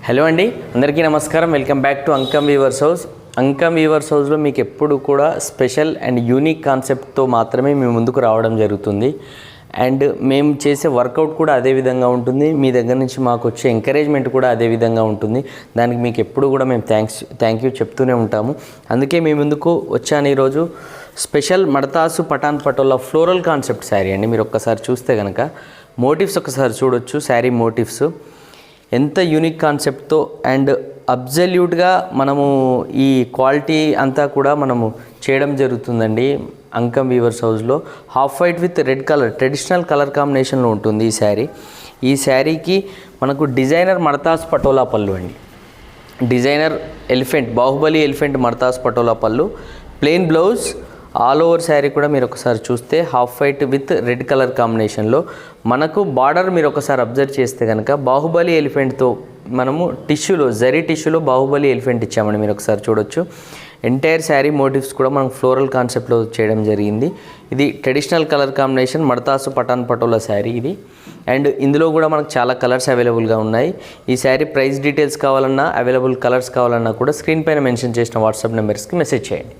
Hello అండి, అందరికీ నమస్కారం. Welcome back to Ankam weavers house. Ankam weavers హౌస్లో మీకు ఎప్పుడు కూడా స్పెషల్ అండ్ యూనిక్ కాన్సెప్ట్తో మాత్రమే మేము ముందుకు రావడం జరుగుతుంది. అండ్ మేము చేసే వర్కౌట్ కూడా అదే విధంగా ఉంటుంది. మీ దగ్గర నుంచి మాకు వచ్చే ఎంకరేజ్మెంట్ కూడా అదే విధంగా ఉంటుంది. దానికి మీకు ఎప్పుడు కూడా మేము థ్యాంక్ యూ చెప్తూనే ఉంటాము. అందుకే మీ ముందుకు వచ్చాను ఈరోజు. స్పెషల్ మడతాసు పఠాన్ పటోలా ఫ్లోరల్ కాన్సెప్ట్ శారీ అండి. మీరు ఒక్కసారి చూస్తే కనుక మోటివ్స్ ఒకసారి చూడొచ్చు. శారీ మోటివ్స్ ఎంత యూనిక్ కాన్సెప్ట్తో అండ్ అబ్జల్యూట్గా మనము ఈ క్వాలిటీ అంతా కూడా మనము చేయడం జరుగుతుందండి. అంకమ్ వీవర్స్ హౌస్లో half white with red colour traditional colour కాంబినేషన్లో ఉంటుంది ఈ శారీ. ఈ శారీకి మనకు డిజైనర్ మడతాస్ పటోలా పళ్ళు అండి. డిజైనర్ ఎలిఫెంట్, బాహుబలి ఎలిఫెంట్ మడతాస్ పటోలా పళ్ళు, plain blouse. All over sari కూడా మీరు ఒకసారి చూస్తే half white with red colour కాంబినేషన్లో మనకు బార్డర్ మీరు ఒకసారి అబ్జర్వ్ చేస్తే కనుక బాహుబలి ఎలిఫెంట్తో మనము టిష్యూలో జరీ టిష్యూలో బాహుబలి ఎలిఫెంట్ ఇచ్చామండి. మీరు ఒకసారి చూడొచ్చు. ఎంటైర్ శారీ మోటివ్స్ కూడా మనం ఫ్లోరల్ కాన్సెప్ట్లో చేయడం జరిగింది. ఇది ట్రెడిషనల్ కలర్ కాంబినేషన్ మడతాసు పఠాన్ పటోలా శారీ ఇది. అండ్ ఇందులో కూడా మనకు చాలా కలర్స్ అవైలబుల్గా ఉన్నాయి. ఈ శారీ ప్రైస్ డీటెయిల్స్ కావాలన్నా, అవైలబుల్ కలర్స్ కావాలన్నా కూడా స్క్రీన్ పైన మెన్షన్ చేసిన వాట్సాప్ నెంబర్స్కి మెసేజ్ చేయండి.